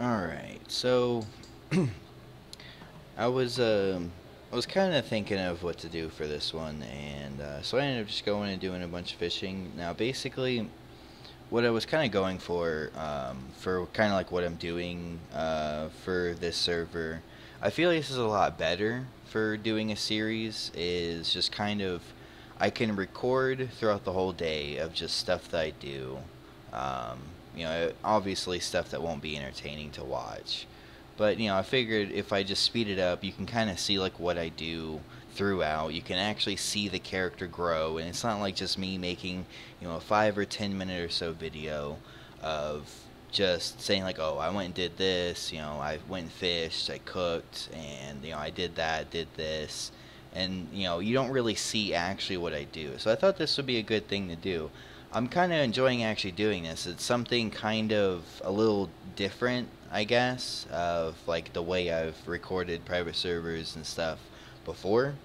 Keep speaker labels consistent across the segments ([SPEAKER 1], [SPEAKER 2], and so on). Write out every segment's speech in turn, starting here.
[SPEAKER 1] Alright, so I was I was kind of thinking of what to do for this one, and so I ended up just going and doing a bunch of fishing. Now, basically, what I was kind of going for kind of like what I'm doing for this server, I feel like this is a lot better for doing a series. Is just kind of I can record throughout the whole day of just stuff that I do. Um, Obviously stuff that won't be entertaining to watch. But I figured if I just speed it up, you can kind of see like what I do throughout. You can actually see the character grow, and it's not like just me making a 5 or 10 minute or so video of just saying like, oh, I went and did this. I went and fished, I cooked, and I did that, did this, and you don't really see actually what I do. So I thought this would be a good thing to do. I'm kind of enjoying actually doing this. It's something kind of a little different, I guess, of like the way I've recorded private servers and stuff before.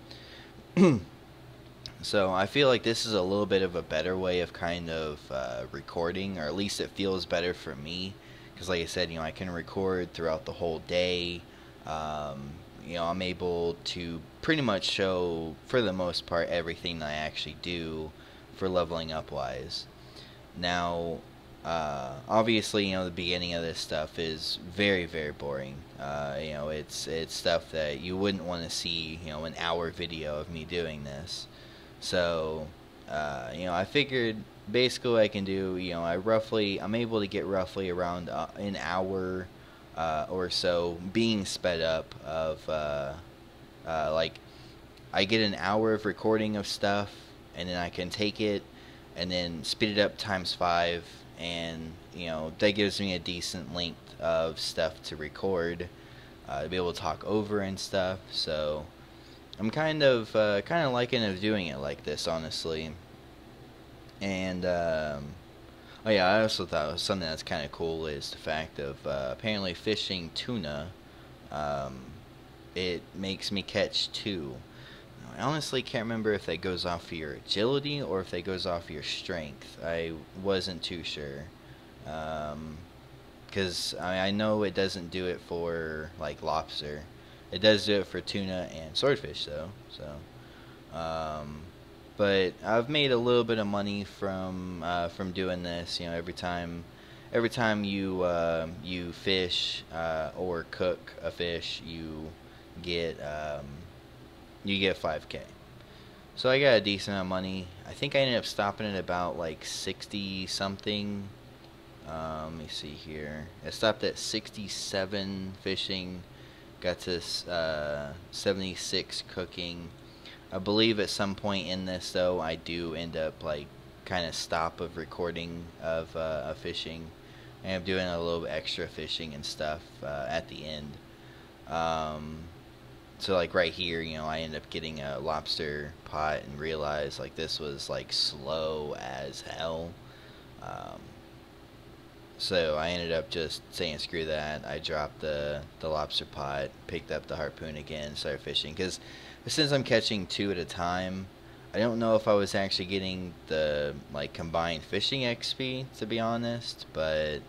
[SPEAKER 1] So I feel like this is a little bit of a better way of kind of recording, or at least it feels better for me. Because like I said, I can record throughout the whole day. I'm able to pretty much show, for the most part, everything that I actually do for leveling up wise. Now, obviously, the beginning of this stuff is very, very boring. It's stuff that you wouldn't want to see, an hour video of me doing this. So, I figured basically what I can do, I'm able to get roughly around an hour or so being sped up of, like, I get an hour of recording of stuff, and then I can take it and then speed it up times 5, and that gives me a decent length of stuff to record, to be able to talk over and stuff. So I'm kind of liking of doing it like this, honestly. And oh yeah, I also thought something that's kind of cool is the fact of apparently fishing tuna, um, it makes me catch 2. I honestly can't remember if that goes off of your agility or if that goes off of your strength. I wasn't too sure. Because I know it doesn't do it for like lobster. It does do it for tuna and swordfish though. So, but I've made a little bit of money from doing this. Every time you fish or cook a fish, get um, you get 5K. So I got a decent amount of money. I think I ended up stopping at about like 60 something. Let me see here. I stopped at 67 fishing. Got to 76 cooking. I believe at some point in this though, I do end up like kind of stop of recording of fishing. I am doing a little extra fishing and stuff at the end. So like right here, I end up getting a lobster pot and realized like this was like slow as hell. Um, so I ended up just saying screw that. I dropped the lobster pot, picked up the harpoon again, started fishing. Because since I'm catching 2 at a time, I don't know if I was actually getting the like combined fishing XP, to be honest. But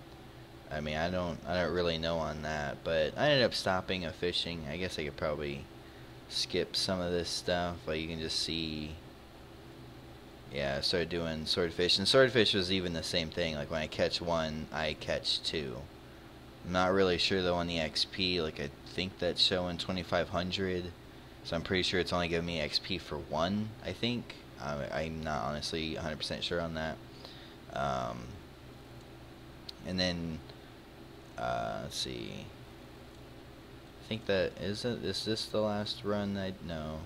[SPEAKER 1] I mean, I don't really know on that, but I ended up stopping a fishing. I guess I could probably skip some of this stuff, but you can just see. Yeah, I started doing swordfish, and swordfish was even the same thing. Like when I catch 1, I catch 2. I'm not really sure though on the XP. Like I think that's showing 2,500, so I'm pretty sure it's only giving me XP for 1. I think I'm not honestly 100% sure on that. And then let's see. I think that is this the last run? No.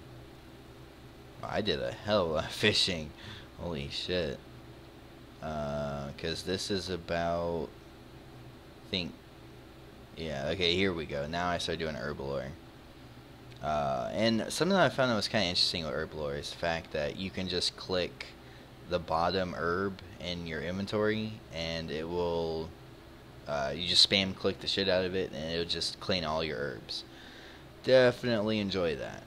[SPEAKER 1] I did a hell of a lot of fishing. Holy shit. Cause this is about. Yeah. Okay. Here we go. Now I start doing herblore. And something that I found that was kind of interesting with herblore is the fact that you can just click the bottom herb in your inventory, and it will. You just spam click the shit out of it, and it'll just clean all your herbs. Definitely enjoy that.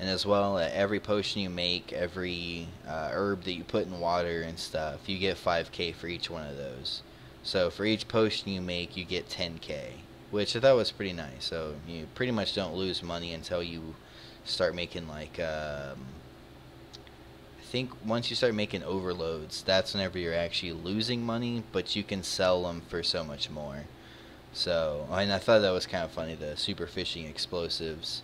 [SPEAKER 1] And as well, every potion you make, every herb that you put in water and stuff, you get 5K for each one of those. So for each potion you make, you get 10K. which I thought was pretty nice. So you pretty much don't lose money until you start making like I think once you start making overloads, that's whenever you're actually losing money, but you can sell them for so much more. So, and I thought that was kind of funny, the super fishing explosives.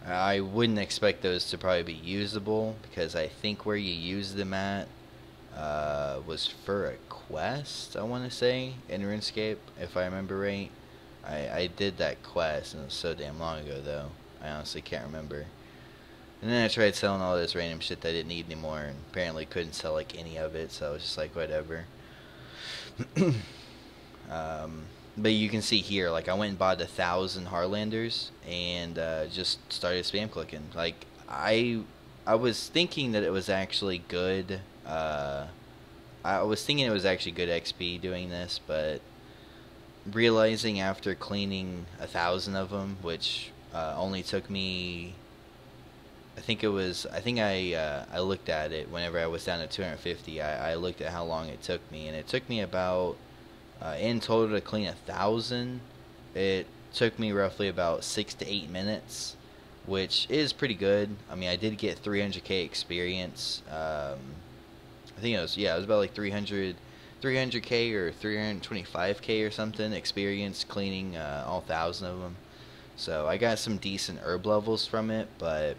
[SPEAKER 1] I wouldn't expect those to probably be usable, because I think where you use them at was for a quest, I want to say, in RuneScape, if I remember right. I did that quest, and it was so damn long ago, though. I honestly can't remember. And then I tried selling all this random shit that I didn't need anymore, and apparently couldn't sell like any of it, so I was just like, whatever. But you can see here, like I went and bought 1,000 Harlanders and just started spam clicking. Like I was thinking that it was actually good. I was thinking it was actually good XP doing this, but realizing after cleaning 1,000 of them, which only took me, I think I looked at it whenever I was down to 250. I looked at how long it took me, and it took me about in total to clean 1,000. It took me roughly about 6 to 8 minutes, which is pretty good. I mean, I did get 300k experience. I think it was about like 300k or 325k or something experience cleaning all 1,000 of them. So I got some decent herb levels from it, but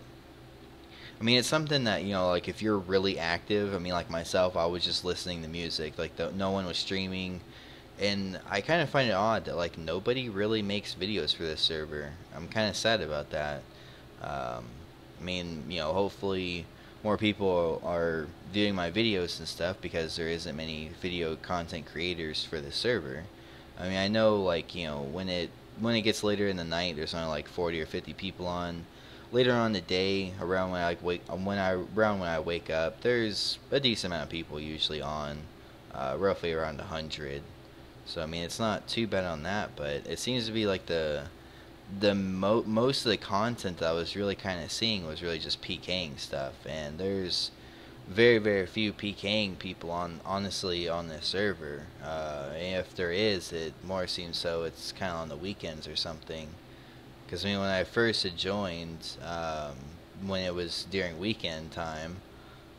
[SPEAKER 1] I mean, it's something that, you know, like if you're really active, I mean, like myself, I was just listening to music, like no one was streaming, and I kind of find it odd that like nobody really makes videos for this server. I'm kind of sad about that. I mean, you know, hopefully more people are viewing my videos and stuff, because there isn't many video content creators for this server. I mean, I know, like, you know, when it gets later in the night, there's only like 40 or 50 people on. Later on in the day, around when I wake up, there's a decent amount of people usually on, roughly around 100. So I mean, it's not too bad on that, but it seems to be like most of the content that I was really kind of seeing was really just PKing stuff, and there's very few PKing people honestly on this server. If there is, it more seems so it's kind of on the weekends or something. Because I mean, when I first had joined, when it was during weekend time,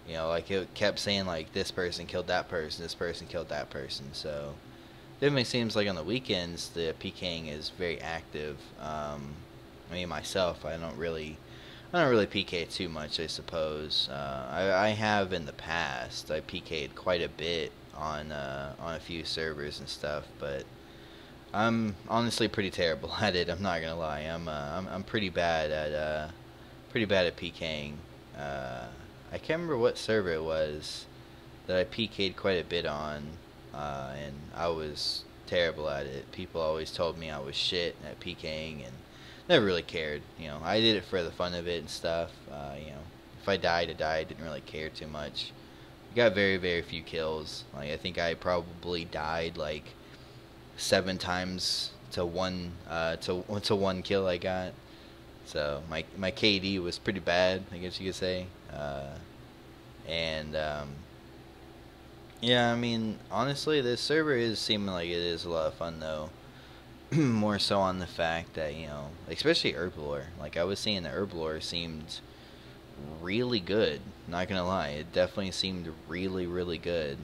[SPEAKER 1] you know, like it kept saying like this person killed that person, this person killed that person. So it definitely seems like on the weekends the PKing is very active. I mean, myself, I don't really PK too much, I suppose. I have in the past. I PK'd quite a bit on a few servers and stuff, but I'm honestly pretty terrible at it. I'm not gonna lie. I'm pretty bad at PKing. I can't remember what server it was that I PK'd quite a bit on, and I was terrible at it. People always told me I was shit at PKing, and never really cared. You know, I did it for the fun of it and stuff. You know, if I died, I died. Didn't really care too much. Got very few kills. Like I think I probably died like 7 times to one one kill I got. So my KD was pretty bad, I guess you could say. And yeah, I mean, honestly, this server is seeming like it is a lot of fun though. More so on the fact that, you know, especially Herblore. Like I was seeing the Herblore seemed really good. Not gonna lie, it definitely seemed really good.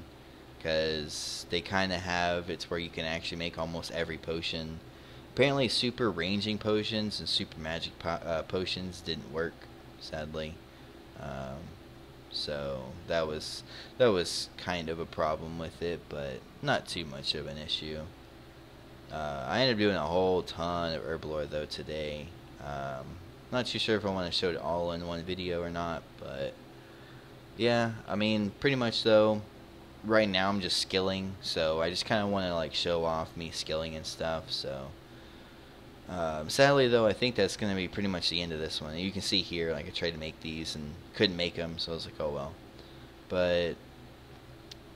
[SPEAKER 1] Because they kind of have, it's where you can actually make almost every potion. Apparently super ranging potions and super magic potions didn't work, sadly. So that was kind of a problem with it, but not too much of an issue. I ended up doing a whole ton of Herblore though today. Not too sure if I want to show it all in one video or not, but yeah, I mean, pretty much though, right now I'm just skilling, so I just kind of want to like show off me skilling and stuff. So sadly though, I think that's going to be pretty much the end of this one. You can see here, like I tried to make these and couldn't make them, so I was like, oh well. But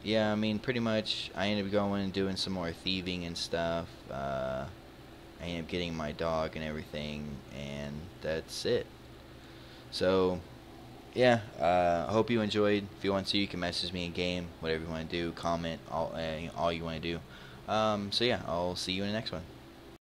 [SPEAKER 1] yeah, I mean, pretty much I ended up going and doing some more thieving and stuff. I ended up getting my dog and everything, and that's it. So yeah, I hope you enjoyed. If you want to, you can message me in game, whatever you want to do, comment, all you want to do. So yeah, I'll see you in the next one.